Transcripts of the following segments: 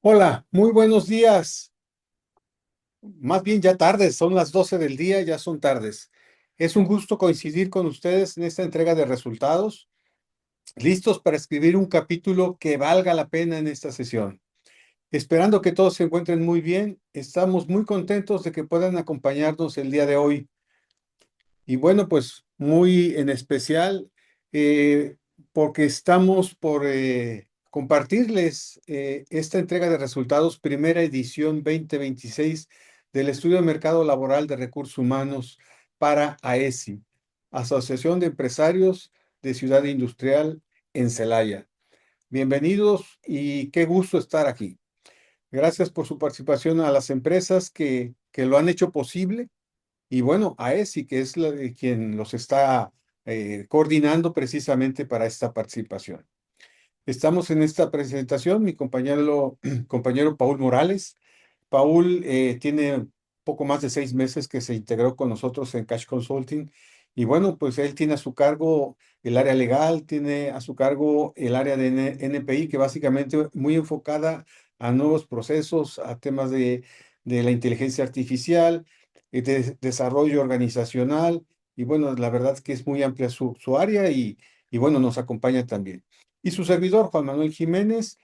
Hola, muy buenos días. Más bien ya tardes, son las 12 del día, ya son tardes. Es un gusto coincidir con ustedes en esta entrega de resultados, listos para escribir un capítulo que valga la pena en esta sesión. Esperando que todos se encuentren muy bien, estamos muy contentos de que puedan acompañarnos el día de hoy. Y bueno, pues muy en especial eh, porque estamos por compartirles esta entrega de resultados, primera edición 2026 del Estudio de Mercado Laboral de Recursos Humanos para AESI, Asociación de Empresarios de Ciudad Industrial en Celaya. Bienvenidos y qué gusto estar aquí. Gracias por su participación a las empresas que lo han hecho posible y bueno, a ESI, que es quien los está coordinando precisamente para esta participación. Estamos en esta presentación, mi compañero Paul Morales. Paul tiene poco más de 6 meses que se integró con nosotros en Cash Consulting. Y bueno, pues él tiene a su cargo el área legal, tiene a su cargo el área de NPI, que básicamente muy enfocada a nuevos procesos, a temas de la inteligencia artificial, de desarrollo organizacional. Y bueno, la verdad es que es muy amplia su área y bueno, nos acompaña también. Y su servidor, Juan Manuel Jiménez,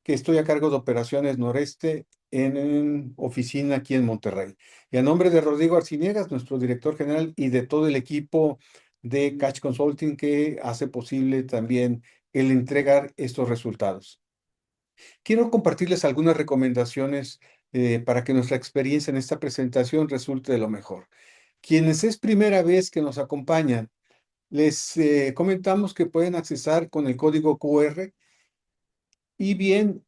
que estoy a cargo de Operaciones Noreste en oficina aquí en Monterrey. Y a nombre de Rodrigo Arciniegas, nuestro director general, y de todo el equipo de Catch Consulting que hace posible también el entregar estos resultados. Quiero compartirles algunas recomendaciones para que nuestra experiencia en esta presentación resulte de lo mejor. Quienes es primera vez que nos acompañan, les comentamos que pueden accesar con el código QR y bien,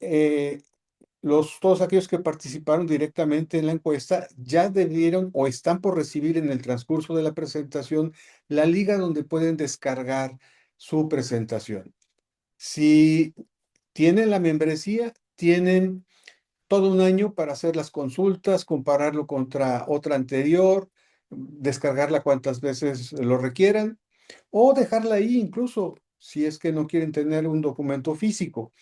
todos aquellos que participaron directamente en la encuesta ya debieron o están por recibir en el transcurso de la presentación la liga donde pueden descargar su presentación. Si tienen la membresía, tienen todo un año para hacer las consultas, compararlo contra otra anterior, descargarla cuantas veces lo requieran o dejarla ahí incluso si es que no quieren tener un documento físico.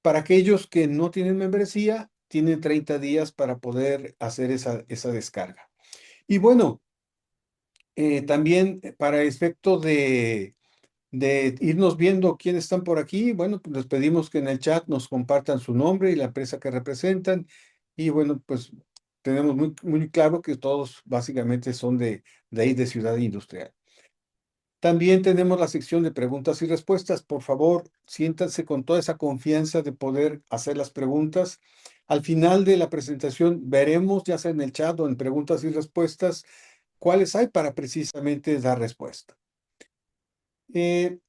Para aquellos que no tienen membresía, tienen 30 días para poder hacer esa descarga. Y bueno, también para efecto de irnos viendo quiénes están por aquí, bueno, pues les pedimos que en el chat nos compartan su nombre y la empresa que representan. Y bueno, pues tenemos muy claro que todos básicamente son de ahí, de Ciudad Industrial. También tenemos la sección de preguntas y respuestas. Por favor, siéntanse con toda esa confianza de poder hacer las preguntas. Al final de la presentación veremos, ya sea en el chat o en preguntas y respuestas, cuáles hay para precisamente dar respuesta.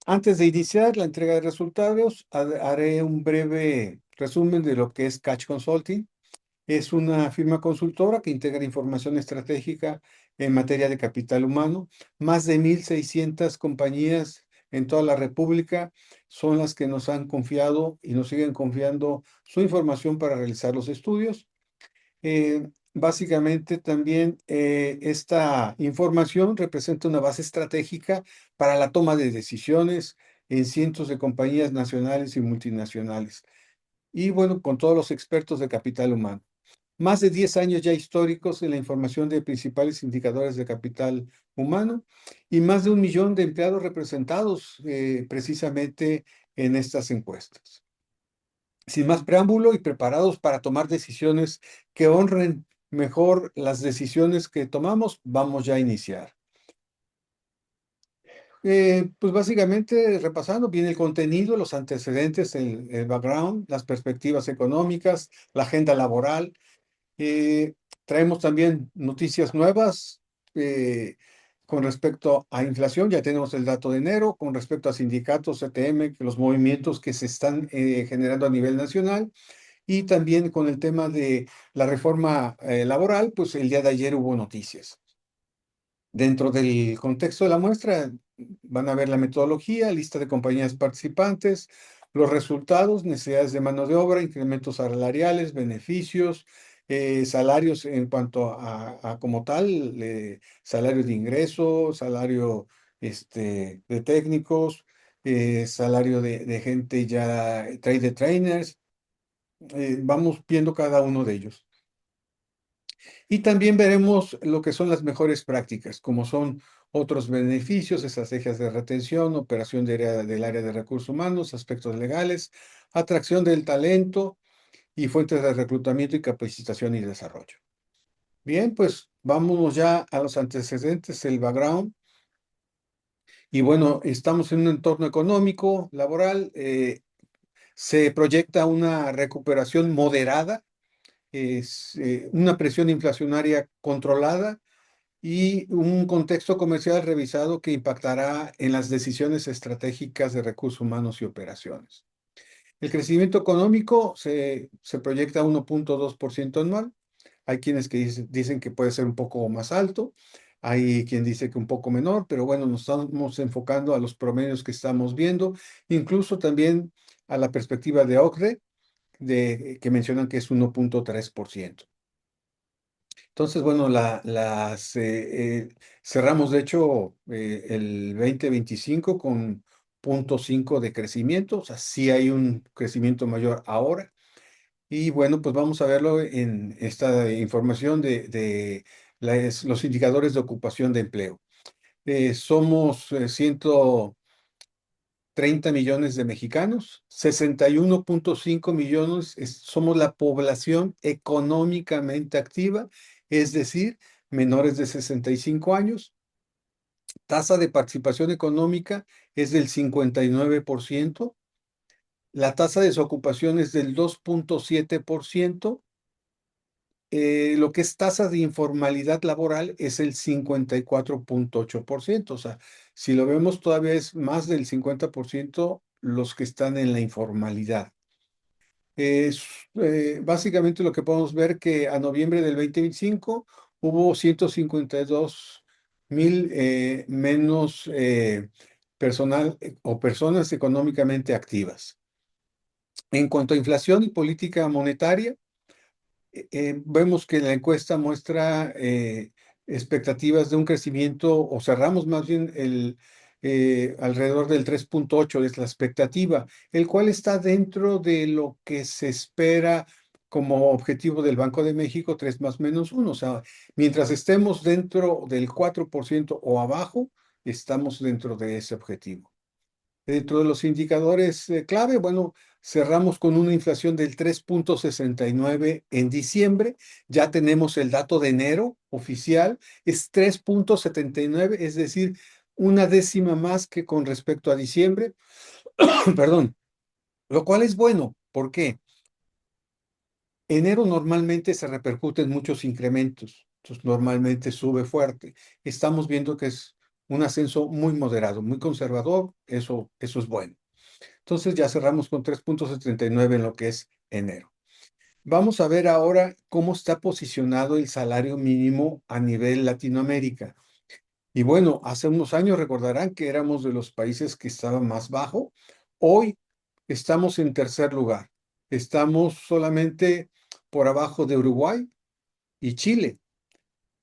Antes de iniciar la entrega de resultados, haré un breve resumen de lo que es Catch Consulting. Es una firma consultora que integra información estratégica en materia de capital humano. Más de 1,600 compañías en toda la República son las que nos han confiado y nos siguen confiando su información para realizar los estudios. Básicamente también esta información representa una base estratégica para la toma de decisiones en cientos de compañías nacionales y multinacionales. Y bueno, con todos los expertos de capital humano. Más de 10 años ya históricos en la información de principales indicadores de capital humano y más de 1 millón de empleados representados precisamente en estas encuestas. Sin más preámbulo y preparados para tomar decisiones que honren mejor las decisiones que tomamos, vamos ya a iniciar. Pues básicamente repasando bien el contenido, los antecedentes, el background, las perspectivas económicas, la agenda laboral. Eh, Traemos también noticias nuevas eh, con respecto a inflación. Ya tenemos el dato de enero. Con respecto a sindicatos, CTM, que los movimientos que se están generando a nivel nacional. Y también con el tema de la reforma laboral, pues el día de ayer hubo noticias. Dentro del contexto de la muestra van a ver la metodología, lista de compañías participantes, los resultados, necesidades de mano de obra, incrementos salariales, beneficios, salarios en cuanto a como tal, salario de ingreso, salario de técnicos, salario de gente ya, trade de trainers, Vamos viendo cada uno de ellos. Y también veremos lo que son las mejores prácticas, como son otros beneficios, estrategias de retención, operación del área de recursos humanos, aspectos legales, atracción del talento y fuentes de reclutamiento y capacitación y desarrollo. Bien, pues vámonos ya a los antecedentes, el background. Y bueno, estamos en un entorno económico, laboral, se proyecta una recuperación moderada, una presión inflacionaria controlada y un contexto comercial revisado que impactará en las decisiones estratégicas de recursos humanos y operaciones. El crecimiento económico se proyecta a 1.2% anual. Hay quienes que dicen que puede ser un poco más alto, hay quien dice que un poco menor, pero bueno, nos estamos enfocando a los promedios que estamos viendo, incluso también a la perspectiva de OCDE, que mencionan que es 1.3%. Entonces, bueno, cerramos de hecho el 2025 con 0.5 de crecimiento, o sea, sí hay un crecimiento mayor ahora. Y bueno, pues vamos a verlo en esta información de los indicadores de ocupación de empleo. Somos 130 millones de mexicanos, 61.5 millones somos la población económicamente activa, es decir, menores de 65 años. Tasa de participación económica es del 59%. La tasa de desocupación es del 2.7%. Lo que es tasa de informalidad laboral es el 54.8%. O sea, si lo vemos todavía es más del 50% los que están en la informalidad. Es básicamente lo que podemos ver que a noviembre del 2025 hubo 152,000 menos personal o personas económicamente activas. En cuanto a inflación y política monetaria, vemos que la encuesta muestra expectativas de un crecimiento, o cerramos más bien alrededor del 3.8 es la expectativa, el cual está dentro de lo que se espera como objetivo del Banco de México, 3 más menos 1. O sea, mientras estemos dentro del 4% o abajo, estamos dentro de ese objetivo. Dentro de los indicadores clave, bueno, cerramos con una inflación del 3.69 en diciembre. Ya tenemos el dato de enero oficial, es 3.79, es decir, una décima más que con respecto a diciembre, perdón, lo cual es bueno. ¿Por qué? Enero normalmente se repercuten muchos incrementos, entonces normalmente sube fuerte. Estamos viendo que es un ascenso muy moderado, muy conservador, eso es bueno. Entonces ya cerramos con 3.79 en lo que es enero. Vamos a ver ahora cómo está posicionado el salario mínimo a nivel Latinoamérica. Y bueno, hace unos años recordarán que éramos de los países que estaban más bajo. Hoy estamos en tercer lugar. Estamos solamente por abajo de Uruguay y Chile.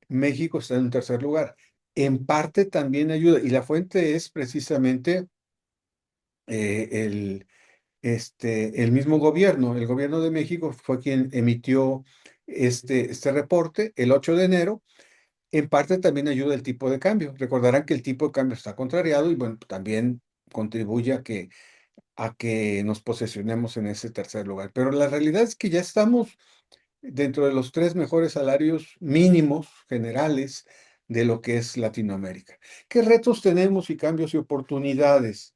México está en tercer lugar. En parte también ayuda, y la fuente es precisamente el el mismo gobierno, el gobierno de México fue quien emitió este reporte el 8 de enero. En parte también ayuda el tipo de cambio. Recordarán que el tipo de cambio está contrariado y bueno, también contribuye a que nos posesionemos en ese tercer lugar. Pero la realidad es que ya estamos dentro de los tres mejores salarios mínimos generales de lo que es Latinoamérica. ¿Qué retos tenemos y cambios y oportunidades?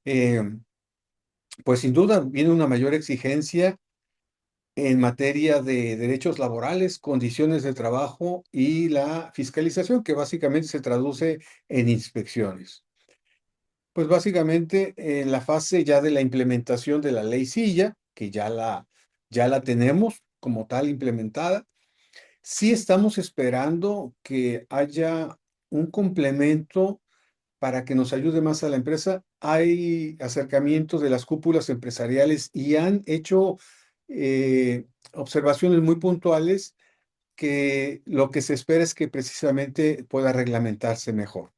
Eh, pues sin duda viene una mayor exigencia en materia de derechos laborales, condiciones de trabajo y la fiscalización, que básicamente se traduce en inspecciones. Pues básicamente en la fase ya de la implementación de la ley Silla, que ya la tenemos como tal implementada, sí estamos esperando que haya un complemento para que nos ayude más a la empresa. Hay acercamientos de las cúpulas empresariales y han hecho observaciones muy puntuales que lo que se espera es que precisamente pueda reglamentarse mejor.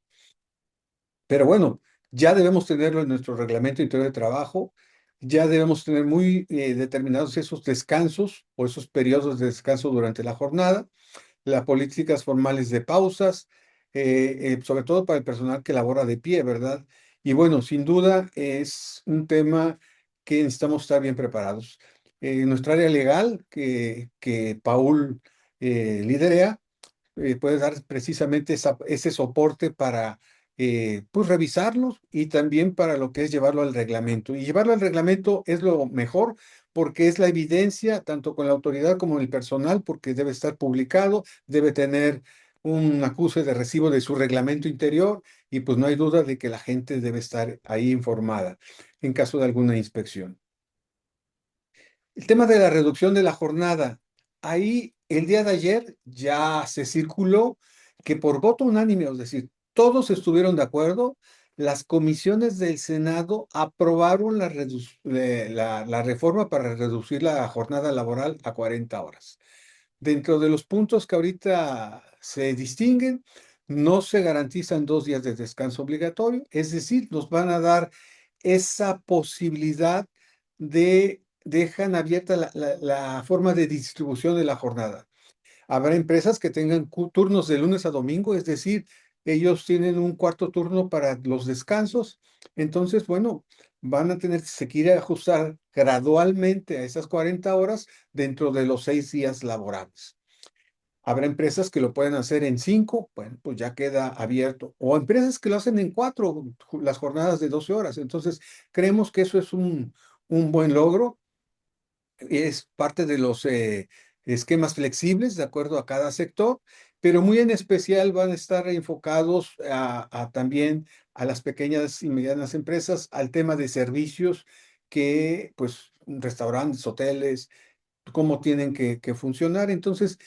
Pero bueno, ya debemos tenerlo en nuestro reglamento interior de trabajo. ya debemos tener muy determinados esos descansos o esos periodos de descanso durante la jornada, las políticas formales de pausas, sobre todo para el personal que labora de pie, ¿verdad? Y bueno, sin duda es un tema que necesitamos estar bien preparados. Nuestra área legal, que Paul lidera, puede dar precisamente ese soporte para pues revisarlos y también para lo que es llevarlo al reglamento. Y llevarlo al reglamento es lo mejor porque es la evidencia tanto con la autoridad como el personal, porque debe estar publicado, debe tener un acuse de recibo de su reglamento interior y pues no hay duda de que la gente debe estar ahí informada en caso de alguna inspección. El tema de la reducción de la jornada. Ahí el día de ayer ya se circuló que por voto unánime, es decir, todos estuvieron de acuerdo, las comisiones del Senado aprobaron la reforma para reducir la jornada laboral a 40 horas. Dentro de los puntos que ahorita se distinguen, no se garantizan 2 días de descanso obligatorio, es decir, nos van a dar esa posibilidad de, dejan abierta la forma de distribución de la jornada. Habrá empresas que tengan turnos de lunes a domingo, es decir, ellos tienen un cuarto turno para los descansos, entonces, bueno, van a tener que ir a ajustar gradualmente a esas 40 horas dentro de los 6 días laborables. Habrá empresas que lo pueden hacer en 5, bueno, pues ya queda abierto. O empresas que lo hacen en 4, las jornadas de 12 horas. Entonces, creemos que eso es un buen logro. Es parte de los esquemas flexibles de acuerdo a cada sector, pero muy en especial van a estar enfocados también a las pequeñas y medianas empresas, al tema de servicios que, pues, restaurantes, hoteles, cómo tienen que funcionar. Entonces,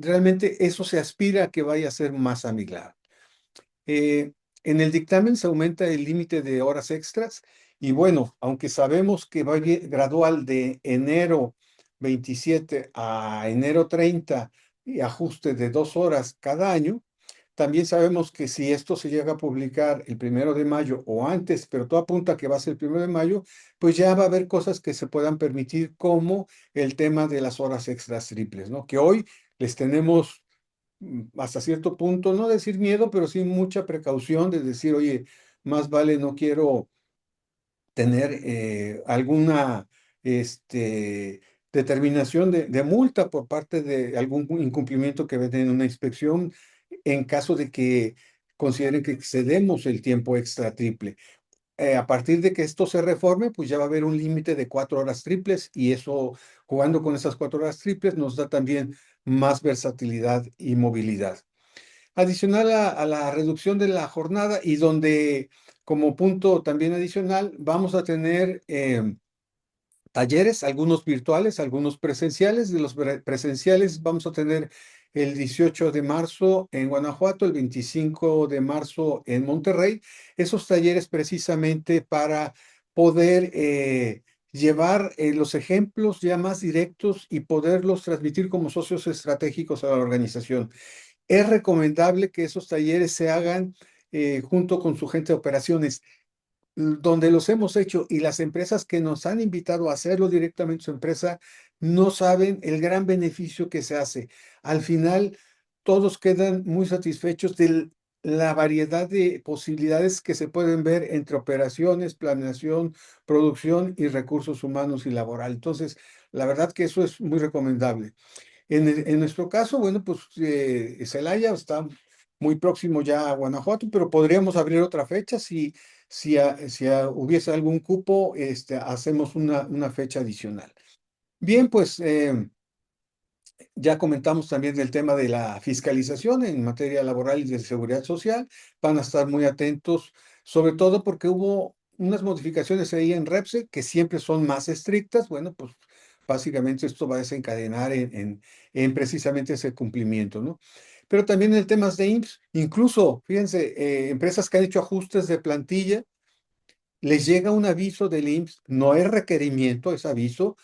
realmente eso se aspira a que vaya a ser más amigable. Eh, en el dictamen se aumenta el límite de horas extras y bueno, aunque sabemos que va gradual de enero 27 a enero 30 y ajuste de 2 horas cada año, también sabemos que si esto se llega a publicar el 1 de mayo o antes, pero todo apunta a que va a ser el 1 de mayo, pues ya va a haber cosas que se puedan permitir, como el tema de las horas extras triples, ¿no? Que hoy les tenemos hasta cierto punto, no decir miedo, pero sí mucha precaución de decir, oye, más vale no quiero tener alguna determinación de multa por parte de algún incumplimiento que ven en una inspección en caso de que consideren que excedemos el tiempo extra triple. A partir de que esto se reforme, pues ya va a haber un límite de 4 horas triples y eso, jugando con esas 4 horas triples, nos da también más versatilidad y movilidad. Adicional a la reducción de la jornada y donde como punto también adicional vamos a tener talleres, algunos virtuales, algunos presenciales. De los presenciales vamos a tener el 18 de marzo en Guanajuato, el 25 de marzo en Monterrey. Esos talleres precisamente para poder llevar los ejemplos ya más directos y poderlos transmitir como socios estratégicos a la organización. Es recomendable que esos talleres se hagan junto con su gente de operaciones, donde los hemos hecho y las empresas que nos han invitado a hacerlo directamente en su empresa no saben el gran beneficio que se hace. Al final, todos quedan muy satisfechos de la variedad de posibilidades que se pueden ver entre operaciones, planeación, producción y recursos humanos y laboral. Entonces, la verdad que eso es muy recomendable. En nuestro caso, bueno, pues Celaya está muy próximo ya a Guanajuato, pero podríamos abrir otra fecha si hubiese algún cupo, hacemos una fecha adicional. Bien, pues ya comentamos también del tema de la fiscalización en materia laboral y de seguridad social. Van a estar muy atentos, sobre todo porque hubo unas modificaciones ahí en REPSE que siempre son más estrictas. Bueno, pues básicamente esto va a desencadenar en precisamente ese cumplimiento, ¿no? Pero también en temas de IMSS, incluso, fíjense, empresas que han hecho ajustes de plantilla, les llega un aviso del IMSS, no es requerimiento, es aviso,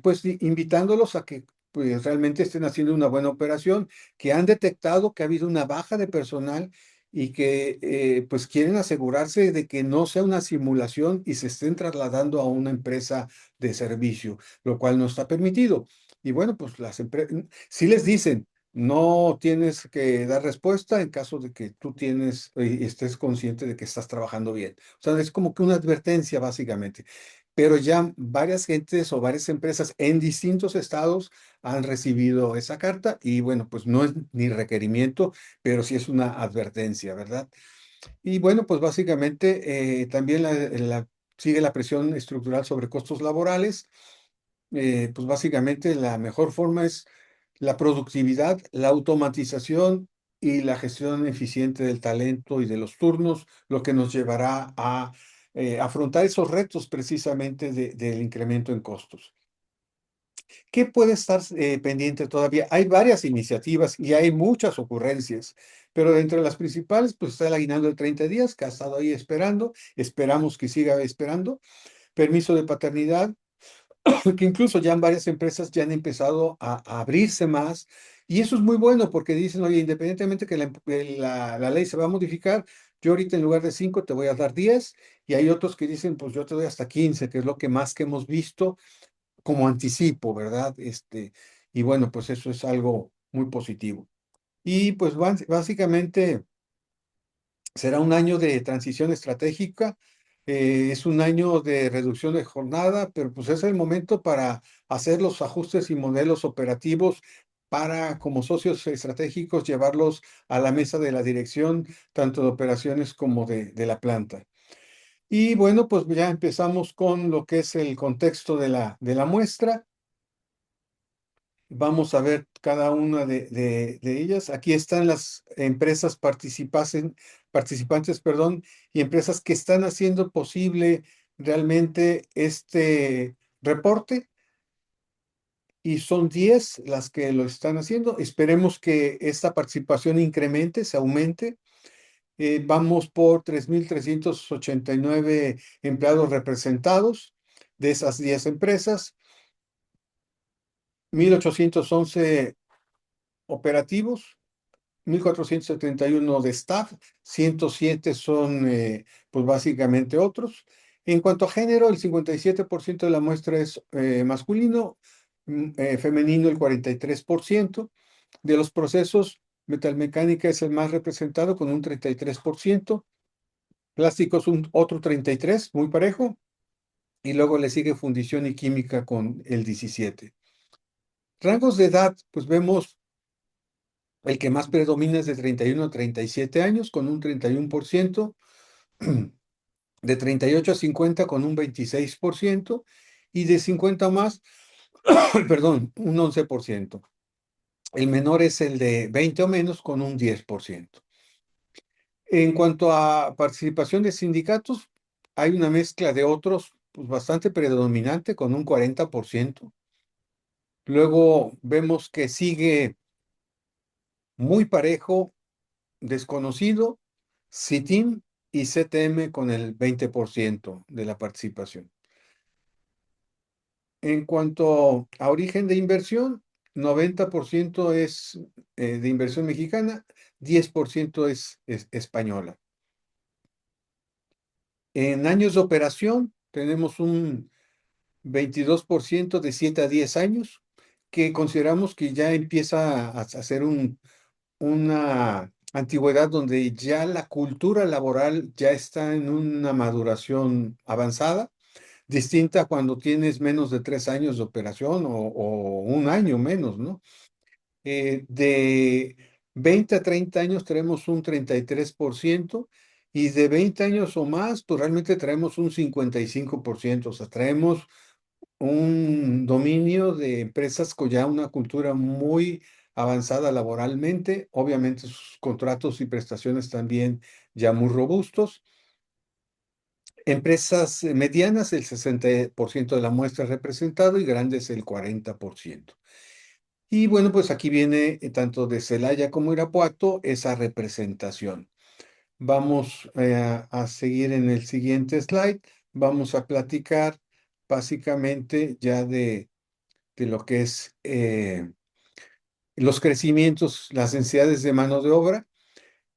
pues invitándolos a que pues, realmente estén haciendo una buena operación, que han detectado que ha habido una baja de personal y que pues quieren asegurarse de que no sea una simulación y se estén trasladando a una empresa de servicio, lo cual no está permitido. Y bueno, pues las empresas sí les dicen, no tienes que dar respuesta en caso de que tú tienes y estés consciente de que estás trabajando bien. O sea, es como que una advertencia básicamente. Pero ya varias gentes o varias empresas en distintos estados han recibido esa carta y bueno, pues no es ni requerimiento, pero sí es una advertencia, ¿verdad? Y bueno, pues básicamente también sigue la presión estructural sobre costos laborales. Pues básicamente la mejor forma es la productividad, la automatización y la gestión eficiente del talento y de los turnos, lo que nos llevará a afrontar esos retos precisamente del incremento en costos. ¿Qué puede estar pendiente todavía? Hay varias iniciativas y hay muchas ocurrencias, pero de entre las principales, pues está el aguinaldo de 30 días que ha estado ahí esperando, esperamos que siga esperando, permiso de paternidad, que incluso ya en varias empresas ya han empezado a abrirse más, y eso es muy bueno porque dicen, oye, independientemente que la ley se va a modificar, yo ahorita en lugar de 5 te voy a dar 10, y hay otros que dicen, pues yo te doy hasta 15, que es lo que más que hemos visto como anticipo, ¿verdad? Y bueno, pues eso es algo muy positivo. Y pues básicamente será un año de transición estratégica, es un año de reducción de jornada, pero pues es el momento para hacer los ajustes y modelos operativos para, como socios estratégicos, llevarlos a la mesa de la dirección, tanto de operaciones como de la planta. Y bueno, pues ya empezamos con lo que es el contexto de la muestra. Vamos a ver cada una de ellas. Aquí están las empresas participantes, perdón, y empresas que están haciendo posible realmente este reporte. Y son 10 las que lo están haciendo. Esperemos que esta participación incremente, se aumente. Vamos por 3.389 empleados representados de esas 10 empresas, 1.811 operativos, 1.471 de staff, 107 son pues básicamente otros. En cuanto a género, el 57% de la muestra es masculino, femenino el 43%. De los procesos, metalmecánica es el más representado con un 33%, plásticos un otro 33%, muy parejo, y luego le sigue fundición y química con el 17%. Rangos de edad, pues vemos el que más predomina es de 31 a 37 años con un 31%, de 38 a 50 con un 26% y de 50 más, perdón, un 11%. El menor es el de 20 o menos con un 10%. En cuanto a participación de sindicatos, hay una mezcla de otros pues, bastante predominante con un 40%. Luego vemos que sigue muy parejo desconocido, CITIM y CTM con el 20% de la participación. En cuanto a origen de inversión, 90% es de inversión mexicana, 10% es española. En años de operación, tenemos un 22% de 7 a 10 años, que consideramos que ya empieza a ser una antigüedad donde ya la cultura laboral ya está en una maduración avanzada, distinta a cuando tienes menos de 3 años de operación o un año menos, ¿no? De 20 a 30 años tenemos un 33% y de 20 años o más, pues realmente traemos un 55%, o sea, traemos un dominio de empresas con ya una cultura muy avanzada laboralmente, obviamente sus contratos y prestaciones también ya muy robustos. Empresas medianas, el 60% de la muestra representado y grandes el 40%. Y bueno, pues aquí viene tanto de Celaya como Irapuato esa representación. Vamos a seguir en el siguiente slide. Vamos a platicar básicamente ya de lo que es los crecimientos, las necesidades de mano de obra.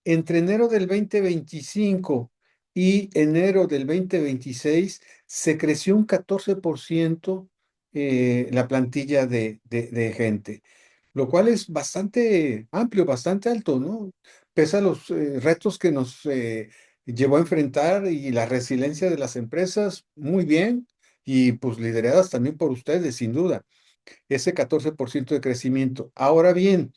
Entre enero del 2025 y enero del 2026 se creció un 14% la plantilla de gente, lo cual es bastante amplio, bastante alto, ¿no? Pese a los retos que nos llevó a enfrentar y la resiliencia de las empresas, muy bien, y pues lideradas también por ustedes, sin duda, ese 14% de crecimiento. Ahora bien,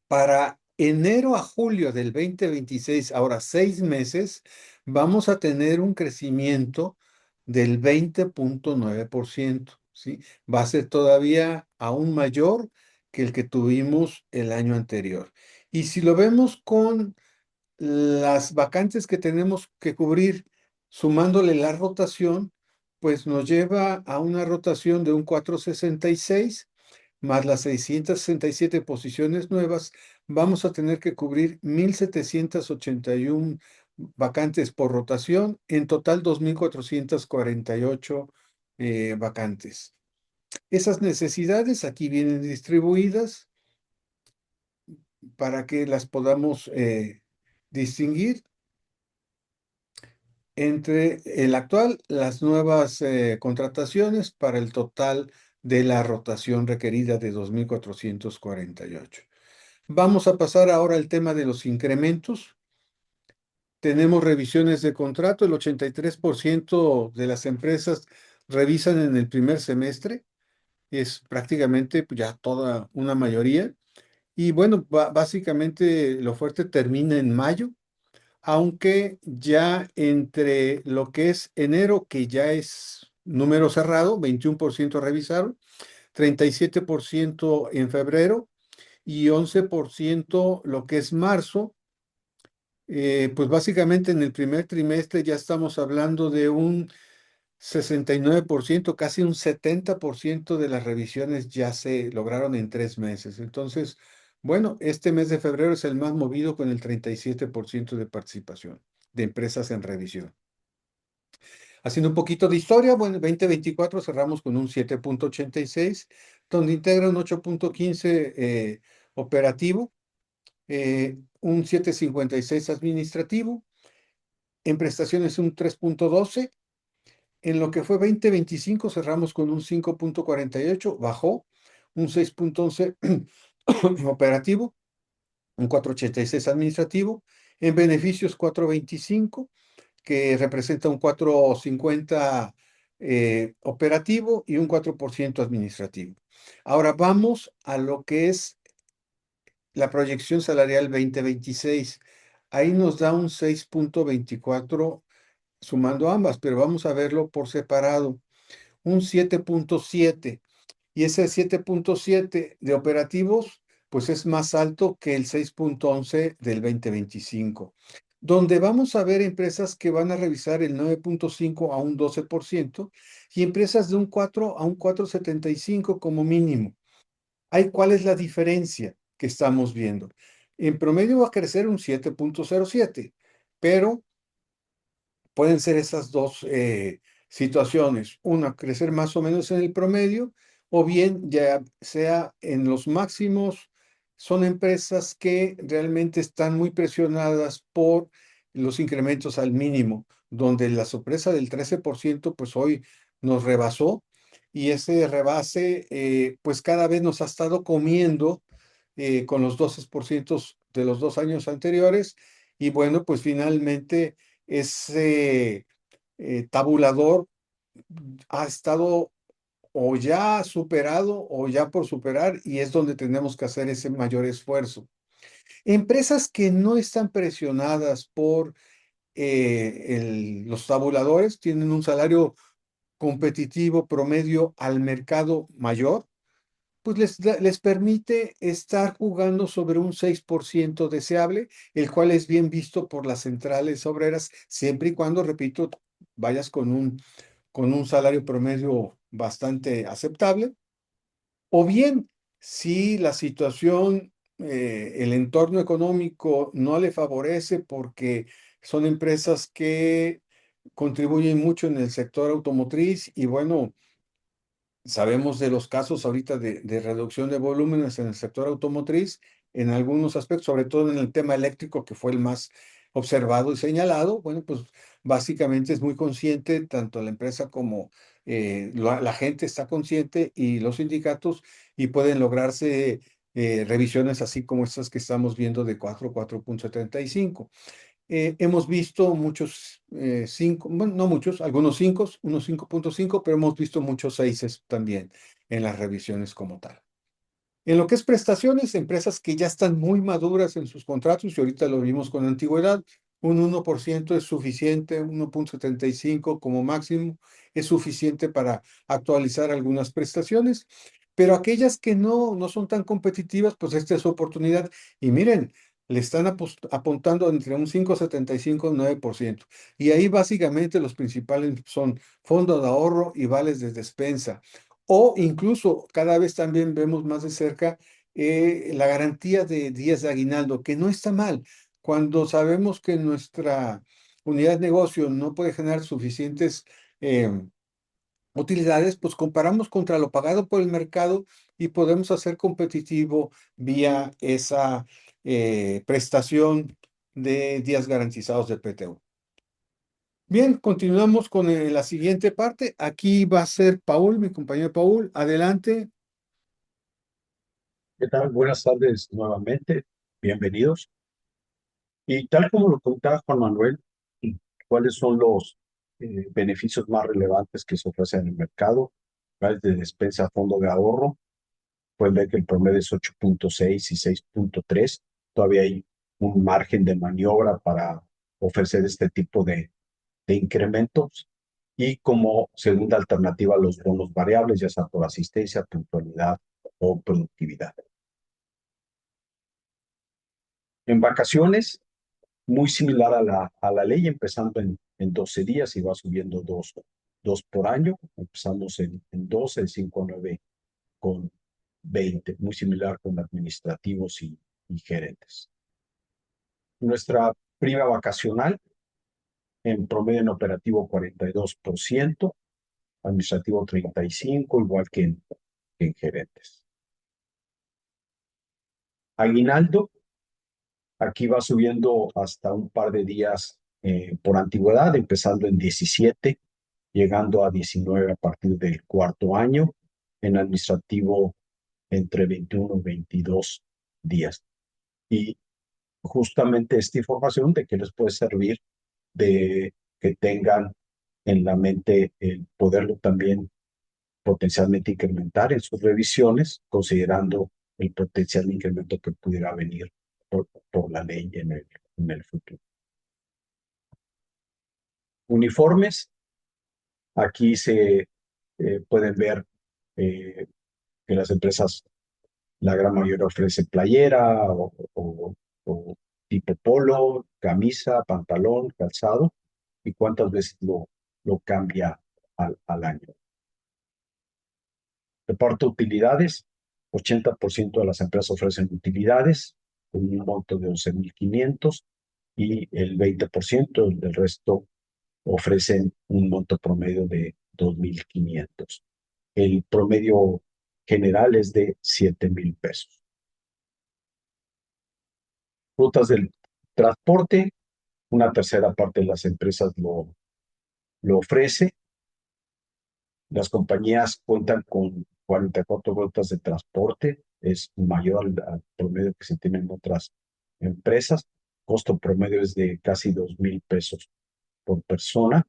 para enero a julio del 2026, ahora 6 meses, vamos a tener un crecimiento del 20,9%, ¿sí? Va a ser todavía aún mayor que el que tuvimos el año anterior. Y si lo vemos con las vacantes que tenemos que cubrir, sumándole la rotación, pues nos lleva a una rotación de un 4,66 más las 667 posiciones nuevas, vamos a tener que cubrir 1,781 vacantes por rotación, en total 2,448 vacantes. Esas necesidades aquí vienen distribuidas para que las podamos distinguir entre el actual, las nuevas contrataciones para el total de la rotación requerida de 2,448. Vamos a pasar ahora al tema de los incrementos. Tenemos revisiones de contrato. El 83% de las empresas revisan en el primer semestre. Es prácticamente pues, ya toda una mayoría. Y bueno, básicamente lo fuerte termina en mayo, aunque ya entre lo que es enero, que ya es número cerrado, 21% revisaron, 37% en febrero y 11% lo que es marzo. Pues básicamente en el primer trimestre ya estamos hablando de un 69%, casi un 70% de las revisiones ya se lograron en 3 meses. Entonces, bueno, este mes de febrero es el más movido con el 37% de participación de empresas en revisión. Haciendo un poquito de historia, bueno, 2024 cerramos con un 7,86, donde integra un 8,15 operativo, un 7,56 administrativo, en prestaciones un 3,12. En lo que fue 2025 cerramos con un 5,48, bajó un 6,11 operativo, un 4,86 administrativo, en beneficios 4,25, que representa un 4,50 operativo y un 4% administrativo. Ahora vamos a lo que es la proyección salarial 2026. Ahí nos da un 6,24 sumando ambas, pero vamos a verlo por separado. Un 7,7. Y ese 7,7 de operativos, pues es más alto que el 6,11 del 2025, donde vamos a ver empresas que van a revisar el 9,5 a un 12% y empresas de un 4 a un 4,75 como mínimo. ¿Cuál es la diferencia que estamos viendo? En promedio va a crecer un 7,07, pero pueden ser esas dos situaciones. Una, crecer más o menos en el promedio, o bien ya sea en los máximos. Son empresas que realmente están muy presionadas por los incrementos al mínimo, donde la sorpresa del 13% pues hoy nos rebasó, y ese rebase pues cada vez nos ha estado comiendo con los 12% de los 2 años anteriores. Y bueno, pues finalmente ese tabulador ha estado o ya superado o ya por superar, y es donde tenemos que hacer ese mayor esfuerzo. Empresas que no están presionadas por los tabuladores tienen un salario competitivo promedio al mercado mayor, pues les permite estar jugando sobre un 6% deseable, el cual es bien visto por las centrales obreras, siempre y cuando, repito, vayas con un salario promedio bastante aceptable. O bien, si la situación, el entorno económico no le favorece porque son empresas que contribuyen mucho en el sector automotriz y bueno, sabemos de los casos ahorita de reducción de volúmenes en el sector automotriz, en algunos aspectos, sobre todo en el tema eléctrico, que fue el más observado y señalado. Bueno, pues básicamente es muy consciente, tanto la empresa como la gente está consciente y los sindicatos, y pueden lograrse revisiones así como estas que estamos viendo de 4.75. Hemos visto muchos 5, bueno, no muchos, algunos 5, unos 5.5, pero hemos visto muchos 6 también en las revisiones como tal. En lo que es prestaciones, empresas que ya están muy maduras en sus contratos, y ahorita lo vimos con antigüedad, un 1% es suficiente, 1.75 como máximo es suficiente para actualizar algunas prestaciones, pero aquellas que no son tan competitivas, pues esta es su oportunidad. Y miren, le están apuntando entre un 5.75 y 9%. Y ahí básicamente los principales son fondos de ahorro y vales de despensa. O incluso cada vez también vemos más de cerca la garantía de días de aguinaldo, que no está mal. Cuando sabemos que nuestra unidad de negocio no puede generar suficientes utilidades, pues comparamos contra lo pagado por el mercado y podemos hacer competitivo vía esa prestación de días garantizados de PTU. Bien, continuamos con la siguiente parte. Aquí va a ser Paul, mi compañero Paul. Adelante. ¿Qué tal? Buenas tardes nuevamente. Bienvenidos. Y tal como lo contaba Juan Manuel, ¿cuáles son los beneficios más relevantes que se ofrecen en el mercado? Vales de despensa a fondo de ahorro. Pueden ver que el promedio es 8.6 y 6.3. Todavía hay un margen de maniobra para ofrecer este tipo de incrementos. Y como segunda alternativa, los bonos variables, ya sea por asistencia, puntualidad o productividad. En vacaciones, muy similar a la ley, empezando en 12 días y va subiendo dos por año. Empezamos en 12, de 5 a 9 con 20, muy similar con administrativos y gerentes. Nuestra prima vacacional, en promedio en operativo 42%, administrativo 35%, igual que en gerentes. Aguinaldo, aquí va subiendo hasta un par de días por antigüedad, empezando en 17, llegando a 19 a partir del cuarto año, en administrativo entre 21 y 22 días. Y justamente esta información de que les puede servir de que tengan en la mente el poderlo también potencialmente incrementar en sus revisiones, considerando el potencial incremento que pudiera venir por la ley en el futuro. Uniformes, aquí se pueden ver eh, que las empresas, la gran mayoría ofrece playera o tipo polo, camisa, pantalón, calzado, y cuántas veces lo cambia al año. Reparto utilidades, 80% de las empresas ofrecen utilidades con un monto de 11.500 y el 20% del resto ofrecen un monto promedio de 2.500. El promedio general es de 7,000 pesos. Rutas del transporte, una tercera parte de las empresas lo ofrece. Las compañías cuentan con 44 rutas de transporte, es mayor al promedio que se tiene en otras empresas. Costo promedio es de casi 2,000 pesos por persona.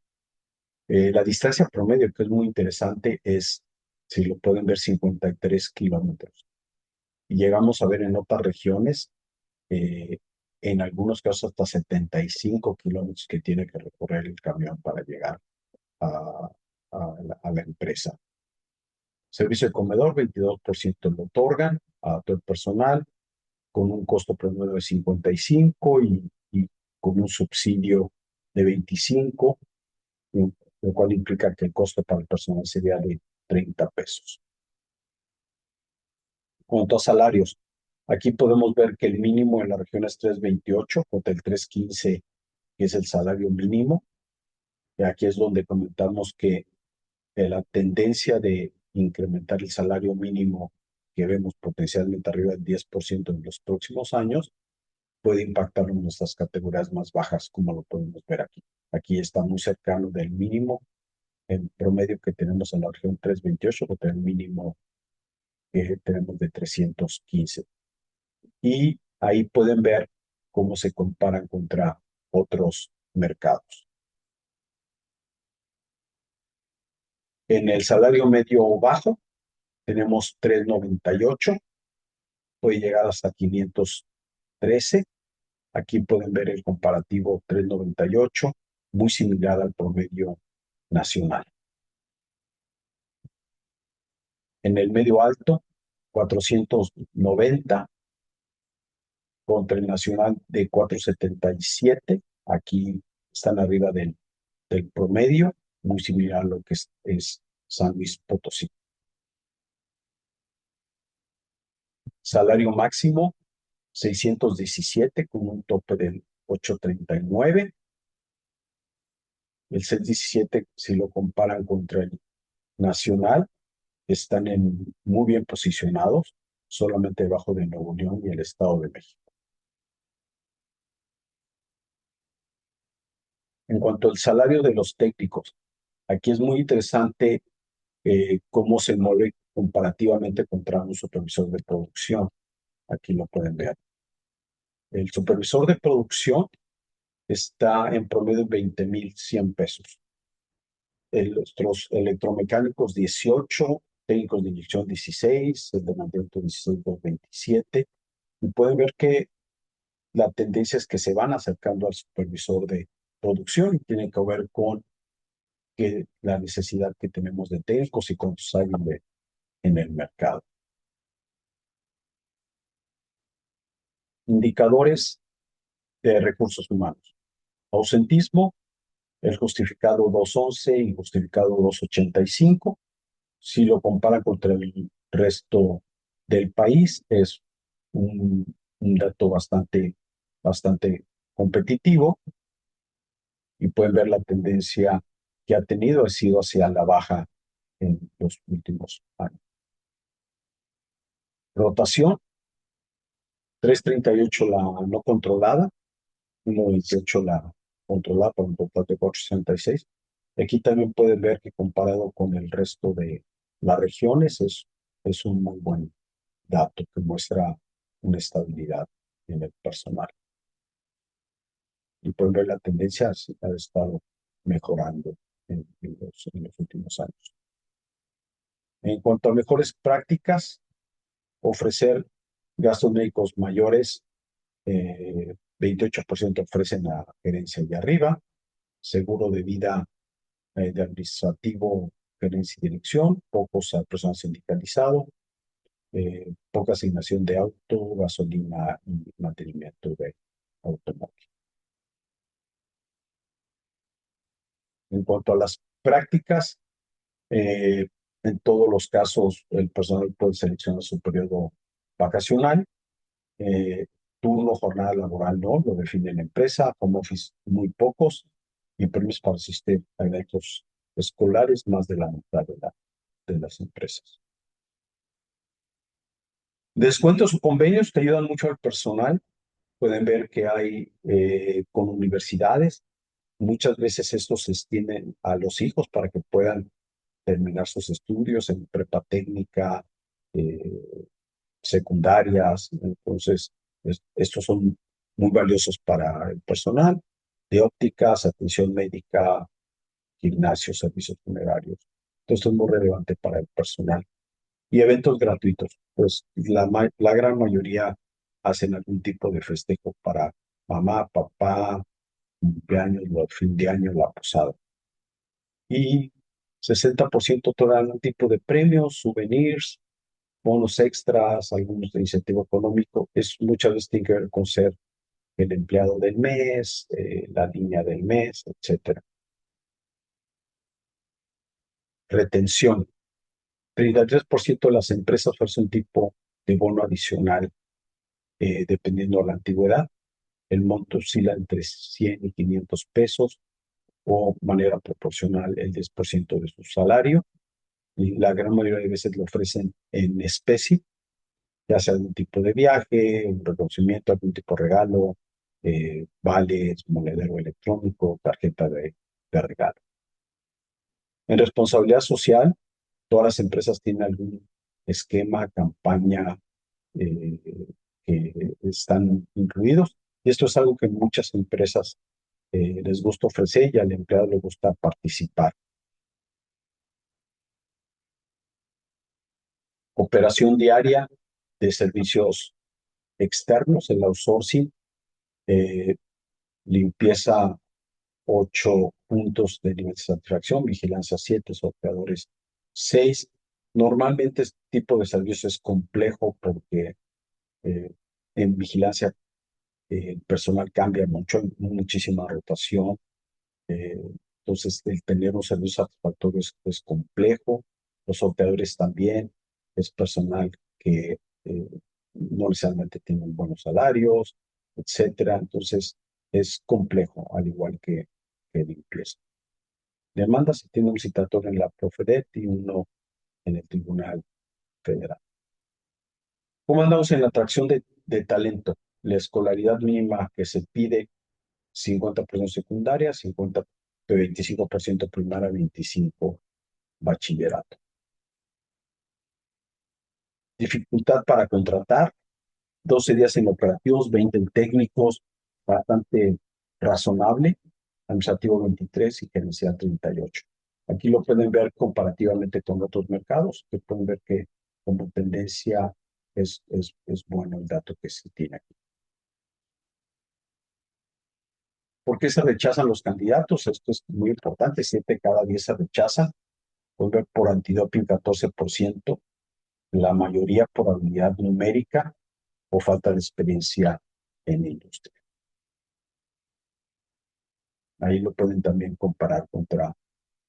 La distancia promedio, que es muy interesante, es, si lo pueden ver, 53 kilómetros. Y llegamos a ver en otras regiones, eh, en algunos casos hasta 75 kilómetros que tiene que recorrer el camión para llegar a, a la empresa. Servicio de comedor, 22% lo otorgan a todo el personal, con un costo promedio de 55 y con un subsidio de 25, lo cual implica que el costo para el personal sería de 30 pesos. Cuanto a salarios, aquí podemos ver que el mínimo en la región es 3.28 contra el 3.15, que es el salario mínimo. Y aquí es donde comentamos que la tendencia de incrementar el salario mínimo que vemos potencialmente arriba del 10% en los próximos años, puede impactar en nuestras categorías más bajas, como lo podemos ver aquí. Aquí está muy cercano del mínimo en promedio que tenemos en la región 328, contra el mínimo que tenemos de 315. Y ahí pueden ver cómo se comparan contra otros mercados. En el salario medio o bajo tenemos 398, puede llegar hasta 513. Aquí pueden ver el comparativo 398, muy similar al promedio nacional. En el medio alto, 490 contra el nacional de 477. Aquí están arriba del promedio, muy similar a lo que es San Luis Potosí. Salario máximo, 617 con un tope del 839. El 617, si lo comparan contra el nacional, están muy bien posicionados, solamente debajo de Nuevo León y el Estado de México. En cuanto al salario de los técnicos, aquí es muy interesante cómo se mueve comparativamente contra un supervisor de producción. Aquí lo pueden ver. El supervisor de producción está en promedio en 20,100 pesos. Nuestros electromecánicos 18, técnicos de inyección 16, el de mantenimiento 16,27. Y pueden ver que la tendencia es que se van acercando al supervisor de producción y tiene que ver con la necesidad que tenemos de técnicos y cuántos hay en el mercado. Indicadores de recursos humanos. Ausentismo, el justificado 211 y justificado 285. Si lo compara contra el resto del país, es un dato bastante competitivo y pueden ver la tendencia que ha tenido, ha sido hacia la baja en los últimos años. Rotación, 338 la no controlada, 1,28 la controlada por un total de 466. Aquí también pueden ver que comparado con el resto de las regiones es un muy buen dato que muestra una estabilidad en el personal. Y pueden ver la tendencia ha estado mejorando en los últimos años. En cuanto a mejores prácticas, ofrecer gastos médicos mayores, 28% ofrecen a gerencia y arriba, seguro de vida de administrativo, gerencia y dirección, pocos a personal sindicalizado, poca asignación de auto, gasolina y mantenimiento de automóvil. En cuanto a las prácticas, en todos los casos el personal puede seleccionar su periodo vacacional, turno, jornada laboral no, lo define la empresa, home office muy pocos, y permisos para asistir a eventos escolares más de la mitad de las empresas. Descuentos o convenios que ayudan mucho al personal. Pueden ver que hay con universidades, muchas veces estos se extienden a los hijos para que puedan terminar sus estudios en prepa técnica, secundarias. Entonces, estos son muy valiosos para el personal de ópticas, atención médica, gimnasios, servicios funerarios. Entonces, es muy relevante para el personal. Y eventos gratuitos, pues la gran mayoría hacen algún tipo de festejo para mamá, papá, cumpleaños, fin de año, la posada. Y 60% toman algún tipo de premios, souvenirs, bonos extras, algunos de incentivo económico. Muchas veces tiene que ver con ser el empleado del mes, la niña del mes, etcétera. Retención. 33% de las empresas ofrecen un tipo de bono adicional dependiendo de la antigüedad. El monto oscila entre 100 y 500 pesos o manera proporcional el 10% de su salario. Y la gran mayoría de veces lo ofrecen en especie, ya sea algún tipo de viaje, un reconocimiento, algún tipo de regalo, vales, monedero electrónico, tarjeta de regalo. En responsabilidad social, todas las empresas tienen algún esquema, campaña eh, que están incluidos. Y esto es algo que muchas empresas les gusta ofrecer y al empleado le gusta participar. Operación diaria de servicios externos, el outsourcing, eh, limpieza 8 puntos de nivel de satisfacción, vigilancia 7, sorteadores 6. Normalmente este tipo de servicio es complejo porque eh, en vigilancia el personal cambia mucho, hay muchísima rotación. eh, entonces, el tener un servicio satisfactorio es complejo. Los sorteadores también, es personal que no necesariamente tienen buenos salarios, etcétera. Entonces, es complejo, al igual que limpieza. Demanda se tiene un citatorio en la Profedet y uno en el Tribunal Federal. ¿Cómo andamos en la atracción de talento? La escolaridad mínima que se pide, 50% secundaria, 25% primaria, 25% bachillerato. Dificultad para contratar, 12 días en operativos, 20 en técnicos, bastante razonable, administrativo 23 y gerencial 38. Aquí lo pueden ver comparativamente con otros mercados, que pueden ver que como tendencia es bueno el dato que se tiene aquí. ¿Por qué se rechazan los candidatos? Esto es muy importante, 7 cada 10 se rechazan. Pueden ver por antidoping 14%, la mayoría por habilidad numérica o falta de experiencia en la industria. Ahí lo pueden también comparar contra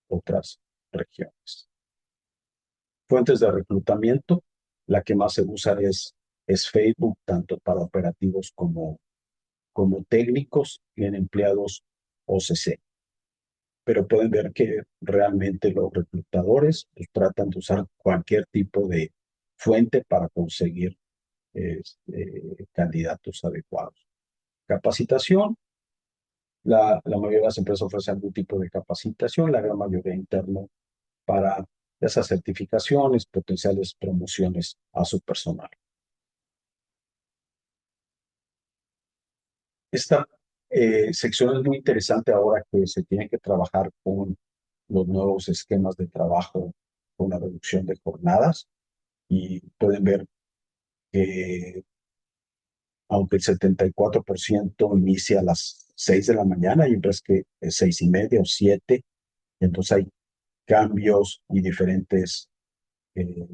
otras regiones. Fuentes de reclutamiento, la que más se usa es Facebook, tanto para operativos como técnicos y en empleados OCC. Pero pueden ver que realmente los reclutadores pues, tratan de usar cualquier tipo de fuente para conseguir candidatos adecuados. Capacitación, la mayoría de las empresas ofrecen algún tipo de capacitación, la gran mayoría interno para esas certificaciones, potenciales promociones a su personal. Esta sección es muy interesante ahora que se tiene que trabajar con los nuevos esquemas de trabajo con la reducción de jornadas y pueden ver que aunque el 74% inicia a las 6 de la mañana y otras que es 6:30 o 7, entonces hay cambios y diferentes eh,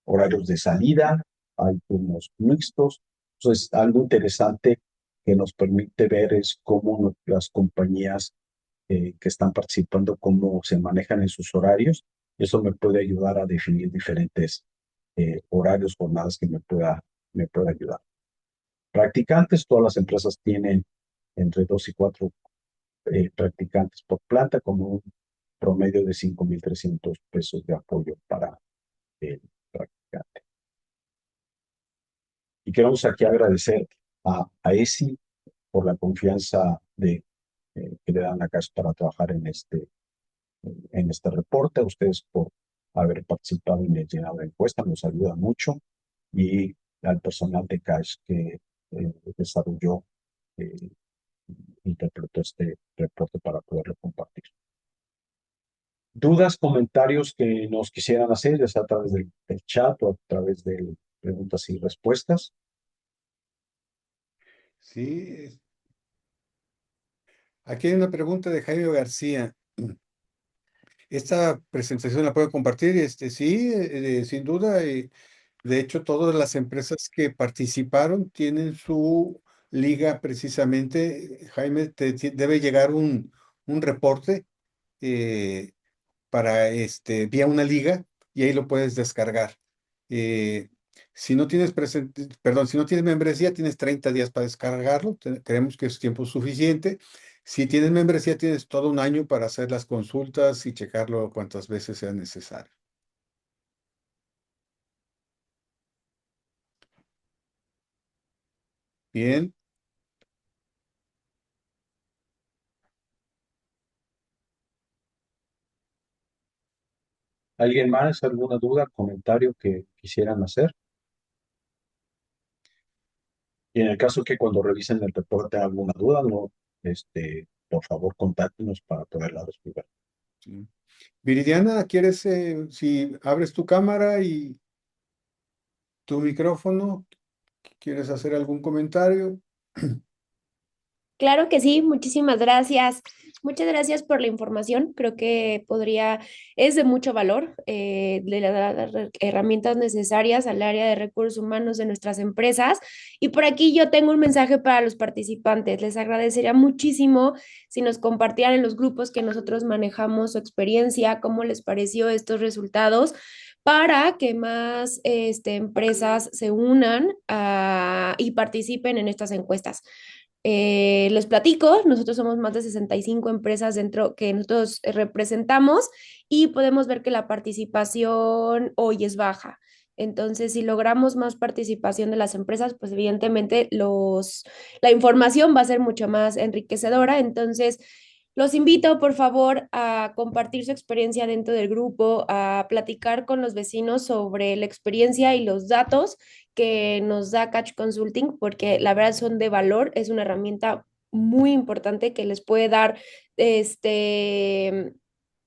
horarios de salida, hay turnos mixtos. Entonces, algo interesante que nos permite ver es cómo las compañías que están participando, cómo se manejan en sus horarios. Eso me puede ayudar a definir diferentes horarios, jornadas que me pueda ayudar. Practicantes, todas las empresas tienen entre 2 y 4 practicantes por planta, como un promedio de 5,300 pesos de apoyo para el practicante. Y queremos aquí agradecer a ESI por la confianza que le dan a CASH para trabajar en este reporte, a ustedes por haber participado y llenado la encuesta, nos ayuda mucho, y al personal de CASH que desarrolló, eh, interpretó este reporte para poderlo compartir. ¿Dudas, comentarios que nos quisieran hacer, ya sea a través del chat o a través de preguntas y respuestas? Sí, aquí hay una pregunta de Jaime García. Esta presentación la puedo compartir, sí, sin duda. De hecho, todas las empresas que participaron tienen su liga precisamente. Jaime, debe llegar un reporte eh, para vía una liga y ahí lo puedes descargar. Eh, si no tienes perdón, si no tienes membresía, tienes 30 días para descargarlo. Creemos que es tiempo suficiente. Si tienes membresía, tienes todo un año para hacer las consultas y checarlo cuantas veces sea necesario. Bien. ¿Alguien más? ¿Alguna duda, comentario que quisieran hacer? Y en el caso que cuando revisen el reporte alguna duda, no, por favor, contáctenos para poderla resolver. Sí. Viridiana, ¿quieres, si abres tu cámara y tu micrófono, quieres hacer algún comentario? Claro que sí, muchísimas gracias. Muchas gracias por la información. Creo que es de mucho valor, de las herramientas necesarias al área de recursos humanos de nuestras empresas. Y por aquí yo tengo un mensaje para los participantes. Les agradecería muchísimo si nos compartieran en los grupos que nosotros manejamos su experiencia, cómo les pareció estos resultados, para que más empresas se unan y participen en estas encuestas. Les platico, nosotros somos más de 65 empresas dentro que nosotros representamos y podemos ver que la participación hoy es baja. Entonces, si logramos más participación de las empresas, pues evidentemente la información va a ser mucho más enriquecedora. Entonces, los invito, por favor, a compartir su experiencia dentro del grupo, a platicar con los vecinos sobre la experiencia y los datos que nos da Catch Consulting, porque la verdad son de valor, es una herramienta muy importante que les puede dar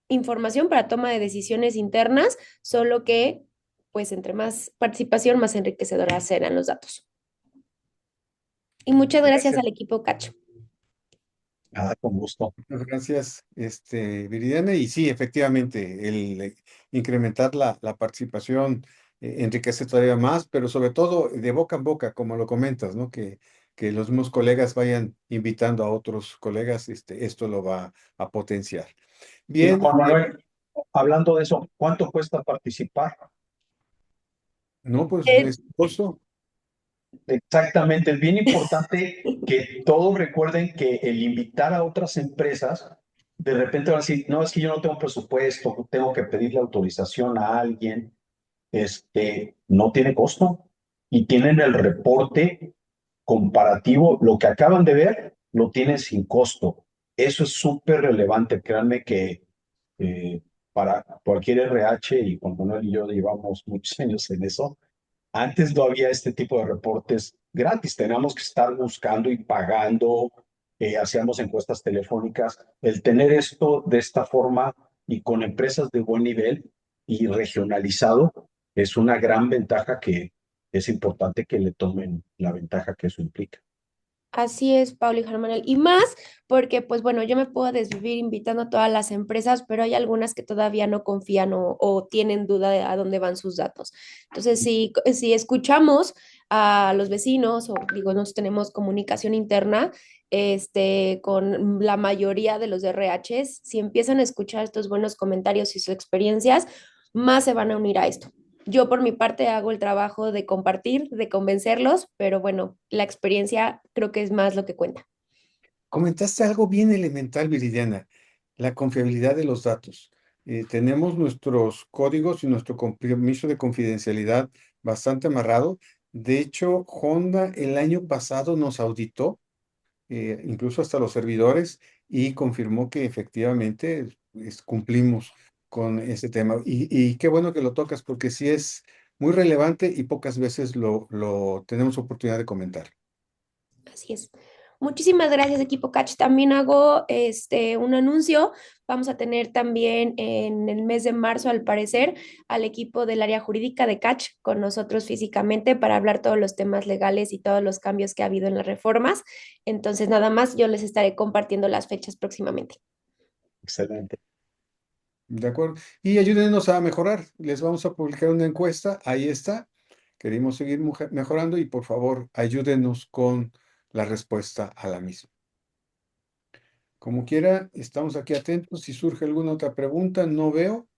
información para toma de decisiones internas, solo que pues entre más participación, más enriquecedora serán los datos. Y muchas gracias Gracias. al equipo Catch. Nada, con gusto. Muchas gracias, Viridiana. Y sí, efectivamente, el incrementar la participación enriquece todavía más, pero sobre todo de boca en boca, como lo comentas, ¿no? Que los mismos colegas vayan invitando a otros colegas, esto lo va a potenciar. Y Bien, Juan Manuel, hablando de eso, ¿cuánto cuesta participar? no, pues Eh, es justo. Exactamente, es bien importante que todos recuerden que el invitar a otras empresas, de repente van a decir, no, es que yo no tengo presupuesto, tengo que pedirle autorización a alguien, no tiene costo y tienen el reporte comparativo, lo que acaban de ver, lo tienen sin costo. Eso es súper relevante, créanme que para cualquier RH, y Juan Manuel y yo llevamos muchos años en eso, antes no había este tipo de reportes gratis, teníamos que estar buscando y pagando, hacíamos encuestas telefónicas. El tener esto de esta forma y con empresas de buen nivel y regionalizado es una gran ventaja que es importante que le tomen la ventaja que eso implica. Así es, Pauli Germanel. Y más porque, pues bueno, yo me puedo desvivir invitando a todas las empresas, pero hay algunas que todavía no confían o tienen duda de a dónde van sus datos. Entonces, si escuchamos a los vecinos o digo, nos tenemos comunicación interna con la mayoría de los RHs, si empiezan a escuchar estos buenos comentarios y sus experiencias, más se van a unir a esto. Yo por mi parte hago el trabajo de compartir, de convencerlos, pero bueno, la experiencia creo que es más lo que cuenta. Comentaste algo bien elemental, Viridiana, la confiabilidad de los datos. Tenemos nuestros códigos y nuestro compromiso de confidencialidad bastante amarrado. De hecho, Honda el año pasado nos auditó, incluso hasta los servidores, y confirmó que efectivamente cumplimos con ese tema. Y qué bueno que lo tocas, porque sí es muy relevante y pocas veces lo tenemos oportunidad de comentar. Así es. Muchísimas gracias, equipo Catch. También hago un anuncio. Vamos a tener también en el mes de marzo, al parecer, al equipo del área jurídica de Catch con nosotros físicamente para hablar todos los temas legales y todos los cambios que ha habido en las reformas. Entonces, nada más, yo les estaré compartiendo las fechas próximamente. Excelente. De acuerdo. Y ayúdenos a mejorar. Les vamos a publicar una encuesta. Ahí está. Queremos seguir mejorando y por favor ayúdenos con la respuesta a la misma. Como quiera, estamos aquí atentos. Si surge alguna otra pregunta, no veo.